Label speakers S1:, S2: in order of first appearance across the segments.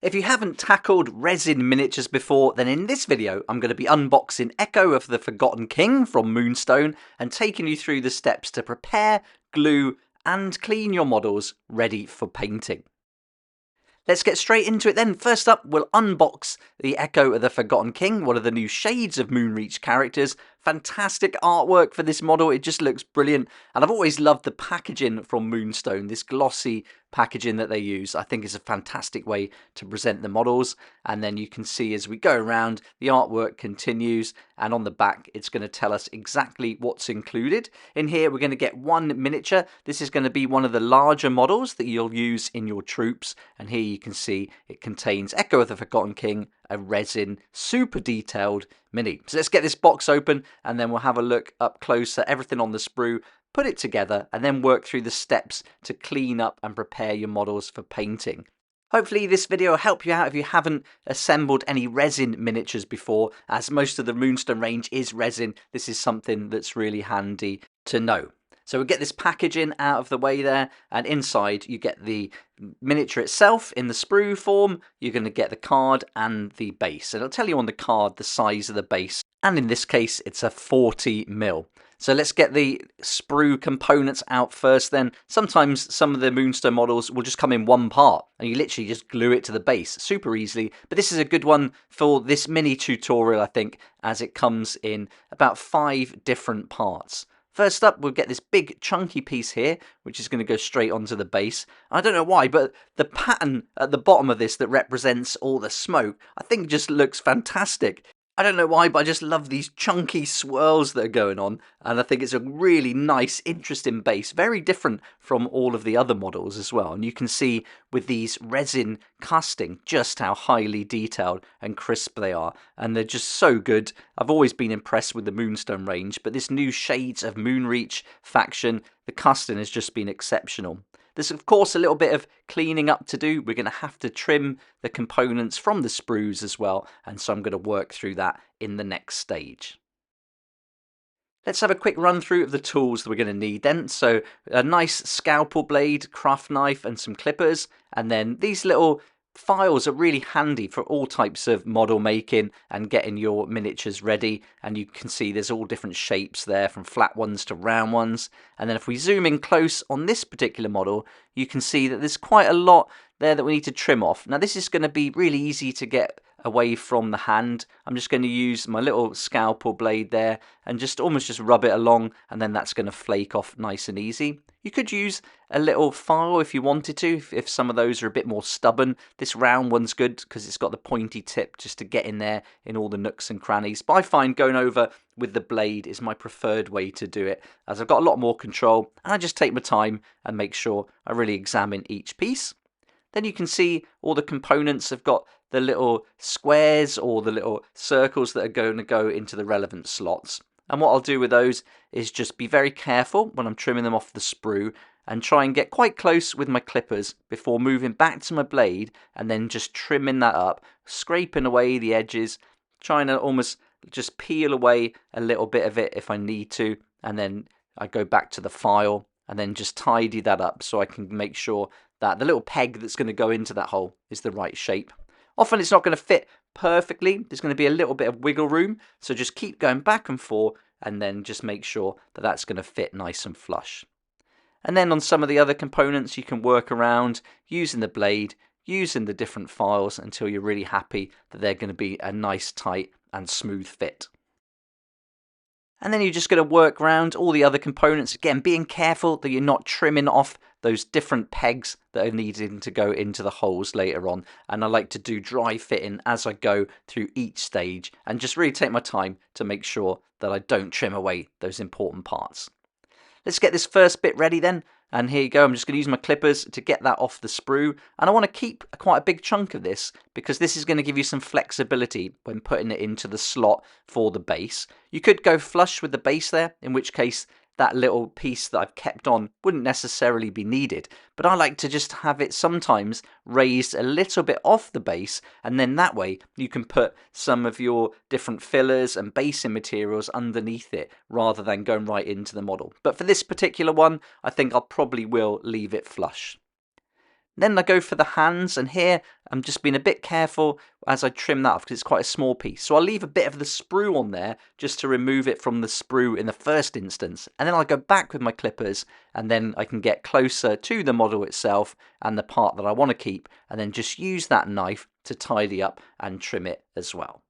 S1: If you haven't tackled resin miniatures before, then in this video I'm going to be unboxing Echo of the Forgotten King from Moonstone and taking you through the steps to prepare, glue and clean your models ready for painting. Let's get straight into it then. First up, we'll unbox the Echo of the Forgotten King, one of the new shades of Moonreach characters. Fantastic artwork for this model, it just looks brilliant. And I've always loved the packaging from Moonstone, this glossy packaging that they use. I think is a fantastic way to present the models. And then you can see as we go around, the artwork continues. And on the back, it's going to tell us exactly what's included. In here, we're going to get one miniature. This is going to be one of the larger models that you'll use in your troops. And here you can see it contains Echo of the Forgotten King, a resin, super detailed mini. So let's get this box open and then we'll have a look up close at everything on the sprue, put it together and then work through the steps to clean up and prepare your models for painting. Hopefully this video will help you out if you haven't assembled any resin miniatures before, as most of the Moonstone range is resin. This is something that's really handy to know. So we'll get this packaging out of the way there, and inside you get the miniature itself in the sprue form. You're going to get the card and the base. And it'll tell you on the card the size of the base, and in this case it's a 40mm. So let's get the sprue components out first then. Sometimes some of the Moonstone models will just come in one part and you literally just glue it to the base super easily. But this is a good one for this mini tutorial, I think, as it comes in about 5 different parts. First up, we'll get this big chunky piece here, which is going to go straight onto the base. I don't know why, but the pattern at the bottom of this that represents all the smoke, I think just looks fantastic. I don't know why, but I just love these chunky swirls that are going on, and I think it's a really nice, interesting base, very different from all of the other models as well. And you can see with these resin casting just how highly detailed and crisp they are, and they're just so good. I've always been impressed with the Moonstone range, but this new Shades of Moonreach faction, the casting has just been exceptional. There's of course a little bit of cleaning up to do. We're going to have to trim the components from the sprues as well, and so I'm going to work through that in the next stage. Let's have a quick run through of the tools that we're going to need then. So a nice scalpel blade, craft knife and some clippers, and then these little files are really handy for all types of model making and getting your miniatures ready. And you can see there's all different shapes there, from flat ones to round ones. And then if we zoom in close on this particular model, you can see that there's quite a lot there that we need to trim off. Now this is going to be really easy to get away from the hand. I'm just going to use my little scalpel blade there and just almost just rub it along, and then that's going to flake off nice and easy. You could use a little file if you wanted to, if some of those are a bit more stubborn. This round one's good because it's got the pointy tip just to get in there in all the nooks and crannies. But I find going over with the blade is my preferred way to do it, as I've got a lot more control and I just take my time and make sure I really examine each piece. Then you can see all the components have got the little squares or the little circles that are going to go into the relevant slots. And what I'll do with those is just be very careful when I'm trimming them off the sprue and try and get quite close with my clippers before moving back to my blade and then just trimming that up, scraping away the edges, trying to almost just peel away a little bit of it if I need to, and then I go back to the file and then just tidy that up so I can make sure that the little peg that's going to go into that hole is the right shape. Often it's not going to fit perfectly. There's going to be a little bit of wiggle room, so just keep going back and forth and then just make sure that that's going to fit nice and flush. And then on some of the other components you can work around using the blade, using the different files until you're really happy that they're going to be a nice, tight and smooth fit. And then you're just going to work around all the other components, again being careful that you're not trimming off those different pegs that are needing to go into the holes later on. And I like to do dry fitting as I go through each stage and just really take my time to make sure that I don't trim away those important parts. Let's get this first bit ready then. And here you go, I'm just going to use my clippers to get that off the sprue. And I want to keep quite a big chunk of this because this is going to give you some flexibility when putting it into the slot for the base. You could go flush with the base there, in which case that little piece that I've kept on wouldn't necessarily be needed. But I like to just have it sometimes raised a little bit off the base, and then that way you can put some of your different fillers and basing materials underneath it rather than going right into the model. But for this particular one, I think I probably will leave it flush. Then I go for the hands, and here I'm just being a bit careful as I trim that off because it's quite a small piece. So I'll leave a bit of the sprue on there just to remove it from the sprue in the first instance. And then I'll go back with my clippers, and then I can get closer to the model itself and the part that I want to keep, and then just use that knife to tidy up and trim it as well.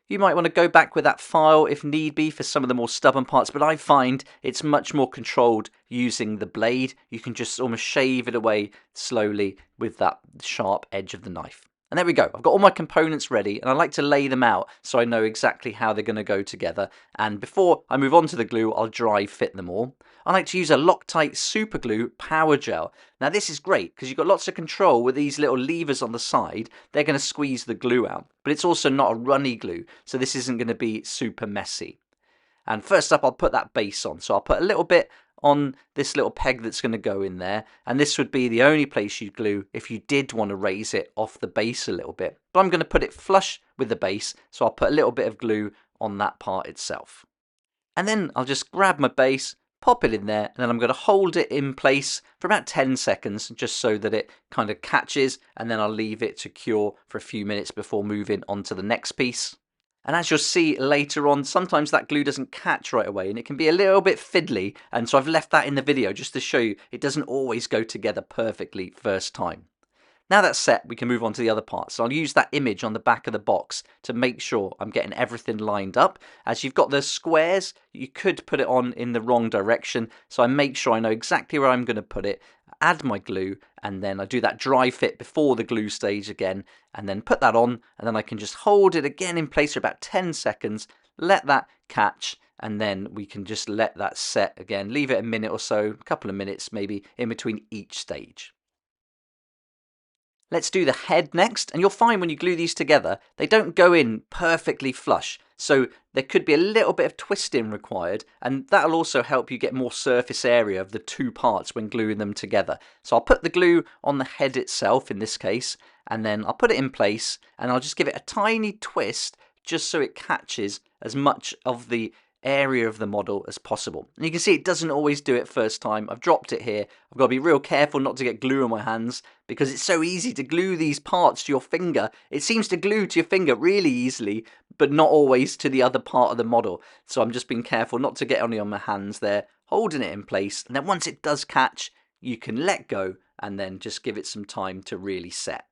S1: You might want to go back with that file if need be for some of the more stubborn parts, but I find it's much more controlled using the blade. You can just almost shave it away slowly with that sharp edge of the knife. And there we go. I've got all my components ready, and I like to lay them out so I know exactly how they're going to go together. And before I move on to the glue, I'll dry fit them all. I like to use a Loctite Super Glue Power Gel. Now this is great because you've got lots of control with these little levers on the side. They're going to squeeze the glue out, but it's also not a runny glue, so this isn't going to be super messy. And first up, I'll put that base on. So I'll put a little bit on this little peg that's going to go in there, and this would be the only place you'd glue if you did want to raise it off the base a little bit. But I'm going to put it flush with the base, so I'll put a little bit of glue on that part itself. And then I'll just grab my base, pop it in there, and then I'm going to hold it in place for about 10 seconds just so that it kind of catches, and then I'll leave it to cure for a few minutes before moving on to the next piece. And as you'll see later on, sometimes that glue doesn't catch right away and it can be a little bit fiddly, and so I've left that in the video just to show you it doesn't always go together perfectly first time. Now that's set, we can move on to the other parts. So I'll use that image on the back of the box to make sure I'm getting everything lined up. As you've got the squares, you could put it on in the wrong direction, so I make sure I know exactly where I'm going to put it, add my glue, and then I do that dry fit before the glue stage again, and then put that on, and then I can just hold it again in place for about 10 seconds, let that catch, and then we can just let that set again, leave it a minute or so, a couple of minutes maybe in between each stage. Let's do the head next, and you'll find when you glue these together, they don't go in perfectly flush, so there could be a little bit of twisting required, and that'll also help you get more surface area of the two parts when gluing them together. So I'll put the glue on the head itself in this case, and then I'll put it in place, and I'll just give it a tiny twist just so it catches as much of the area of the model as possible. And you can see it doesn't always do it first time. I've dropped it here. I've got to be real careful not to get glue on my hands because it's so easy to glue these parts to your finger. It seems to glue to your finger really easily, but not always to the other part of the model. So I'm just being careful not to get any on my hands there, holding it in place. And then once it does catch, you can let go and then just give it some time to really set.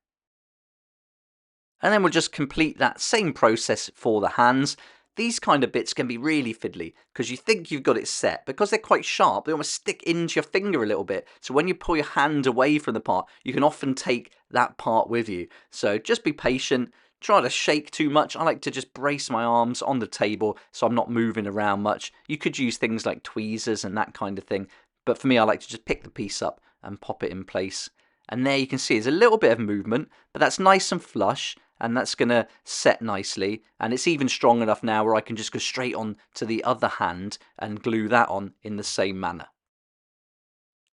S1: And then we'll just complete that same process for the hands. These kind of bits can be really fiddly because you think you've got it set. Because they're quite sharp, they almost stick into your finger a little bit. So when you pull your hand away from the part, you can often take that part with you. So just be patient. Try to shake too much. I like to just brace my arms on the table so I'm not moving around much. You could use things like tweezers and that kind of thing. But for me, I like to just pick the piece up and pop it in place. And there you can see there's a little bit of movement, but that's nice and flush. And that's going to set nicely, and it's even strong enough now where I can just go straight on to the other hand and glue that on in the same manner.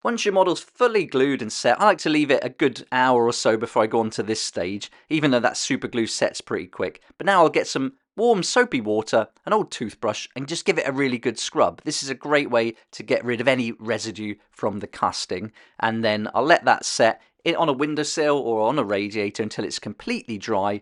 S1: Once your model's fully glued and set, I like to leave it a good hour or so before I go on to this stage, even though that super glue sets pretty quick. But now I'll get some warm soapy water, an old toothbrush, and just give it a really good scrub. This is a great way to get rid of any residue from the casting, and then I'll let that set on a windowsill or on a radiator until it's completely dry.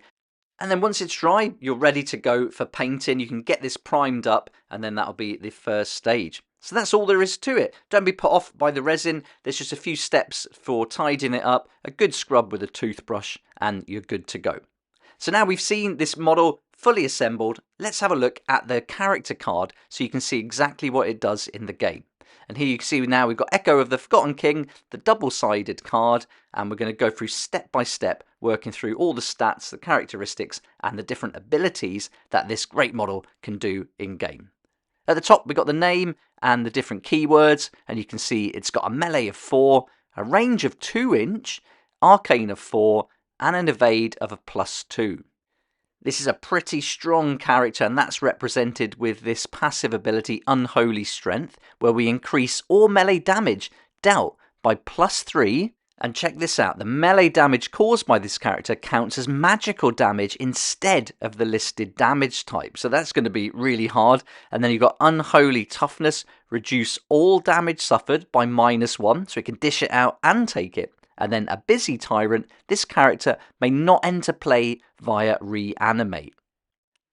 S1: And then once it's dry, you're ready to go for painting. You can get this primed up, and then that'll be the first stage. So that's all there is to it. Don't be put off by the resin. There's just a few steps for tidying it up, a good scrub with a toothbrush, and you're good to go. So now we've seen this model fully assembled, let's have a look at the character card so you can see exactly what it does in the game. And here you can see now we've got Echo of the Forgotten King, the double-sided card, and we're going to go through step by step, working through all the stats, the characteristics, and the different abilities that this great model can do in-game. At the top, we've got the name and the different keywords, and you can see it's got a melee of 4, a range of 2-inch, arcane of 4, and an evade of a +2. This is a pretty strong character, and that's represented with this passive ability, Unholy Strength, where we increase all melee damage dealt by +3 And check this out, the melee damage caused by this character counts as magical damage instead of the listed damage type. So that's going to be really hard. And then you've got Unholy Toughness, reduce all damage suffered by -1, so it can dish it out and take it. And then a Busy Tyrant, this character may not enter play via Reanimate.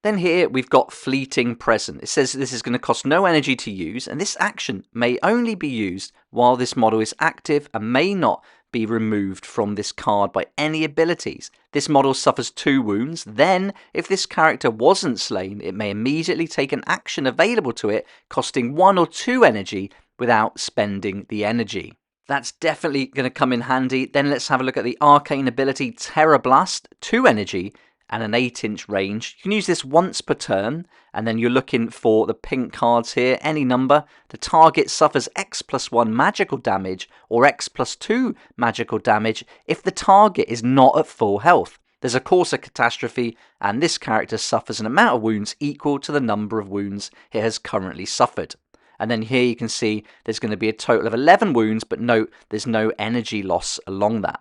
S1: Then here we've got Fleeting Present. It says this is going to cost no energy to use, and this action may only be used while this model is active and may not be removed from this card by any abilities. This model suffers 2 wounds. Then, if this character wasn't slain, it may immediately take an action available to it, costing 1 or 2 energy without spending the energy. That's definitely going to come in handy. Then let's have a look at the arcane ability Terror Blast, 2 energy and an 8-inch range. You can use this once per turn, and then you're looking for the pink cards here, any number. The target suffers X+1 magical damage or X+2 magical damage if the target is not at full health. There's of course a catastrophe, and this character suffers an amount of wounds equal to the number of wounds it has currently suffered. And then here you can see there's going to be a total of 11 wounds, but note there's no energy loss along that.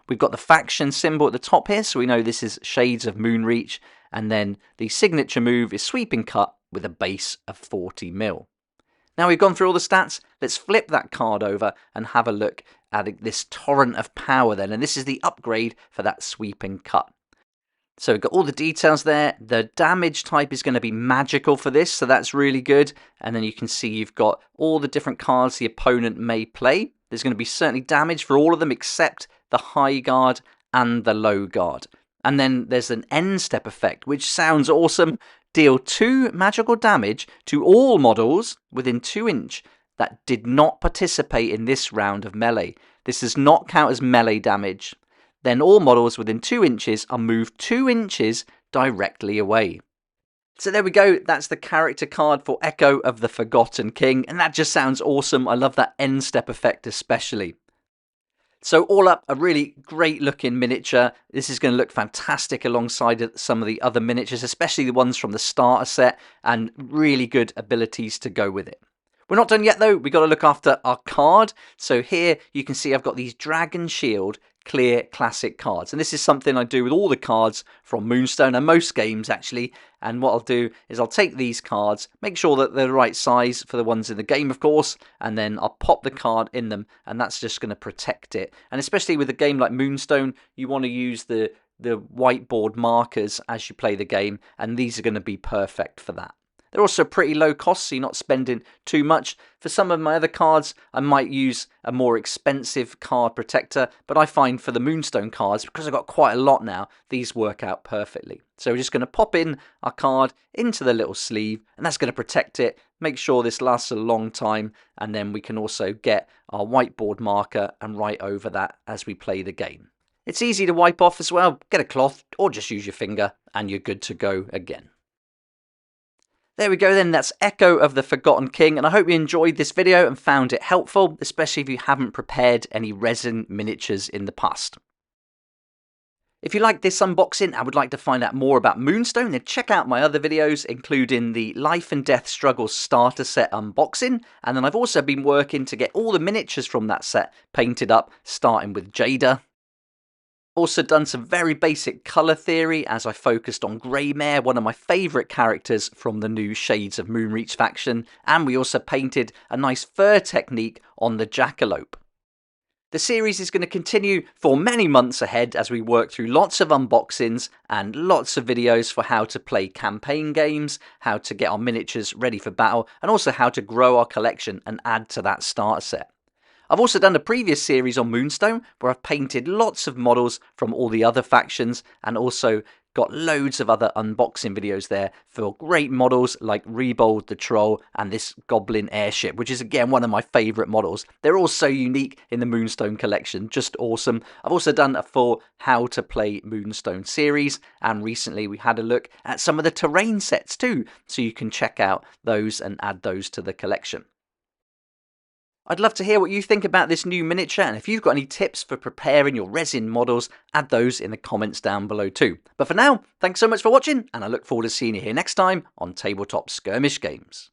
S1: We've got the faction symbol at the top here, so we know this is Shades of Moonreach, and then the signature move is Sweeping Cut with a base of 40 mil. Now we've gone through all the stats, let's flip that card over and have a look at this Torrent of Power then, and this is the upgrade for that Sweeping Cut. So we've got all the details there. The damage type is going to be magical for this, so that's really good. And then you can see you've got all the different cards the opponent may play. There's going to be certainly damage for all of them except the high guard and the low guard. And then there's an end step effect, which sounds awesome. Deal 2 magical damage to all models within 2 inch that did not participate in this round of melee. This does not count as melee damage. Then all models within 2 inches are moved 2 inches directly away. So there we go, that's the character card for Echo of the Forgotten King, and that just sounds awesome. I love that end step effect especially. So all up, a really great looking miniature. This is going to look fantastic alongside some of the other miniatures, especially the ones from the starter set, and really good abilities to go with it. We're not done yet though, we've got to look after our card. So here you can see I've got these Dragon Shield clear classic cards, and this is something I do with all the cards from Moonstone and most games actually. And what I'll do is I'll take these cards, make sure that they're the right size for the ones in the game of course, and then I'll pop the card in them, and that's just going to protect it. And especially with a game like Moonstone, you want to use the whiteboard markers as you play the game, and these are going to be perfect for that. They're also pretty low cost, so you're not spending too much. For some of my other cards, I might use a more expensive card protector, but I find for the Moonstone cards, because I've got quite a lot now, these work out perfectly. So we're just going to pop in our card into the little sleeve, and that's going to protect it, make sure this lasts a long time, and then we can also get our whiteboard marker and write over that as we play the game. It's easy to wipe off as well. Get a cloth or just use your finger, and you're good to go again. There we go then, that's Echo of the Forgotten King, and I hope you enjoyed this video and found it helpful, especially if you haven't prepared any resin miniatures in the past. If you like this unboxing and would like to find out more about Moonstone, then check out my other videos, including the Life and Death Struggles starter set unboxing, and then I've also been working to get all the miniatures from that set painted up, starting with Jada. Also done some very basic colour theory as I focused on Greymare, one of my favourite characters from the new Shades of Moonreach faction, and we also painted a nice fur technique on the Jackalope. The series is going to continue for many months ahead as we work through lots of unboxings and lots of videos for how to play campaign games, how to get our miniatures ready for battle, and also how to grow our collection and add to that starter set. I've also done a previous series on Moonstone where I've painted lots of models from all the other factions, and also got loads of other unboxing videos there for great models like Rebold the Troll and this Goblin airship, which is again one of my favourite models. They're all so unique in the Moonstone collection, just awesome. I've also done a full How to Play Moonstone series, and recently we had a look at some of the terrain sets too, so you can check out those and add those to the collection. I'd love to hear what you think about this new miniature, and if you've got any tips for preparing your resin models, add those in the comments down below too. But for now, thanks so much for watching, and I look forward to seeing you here next time on Tabletop Skirmish Games.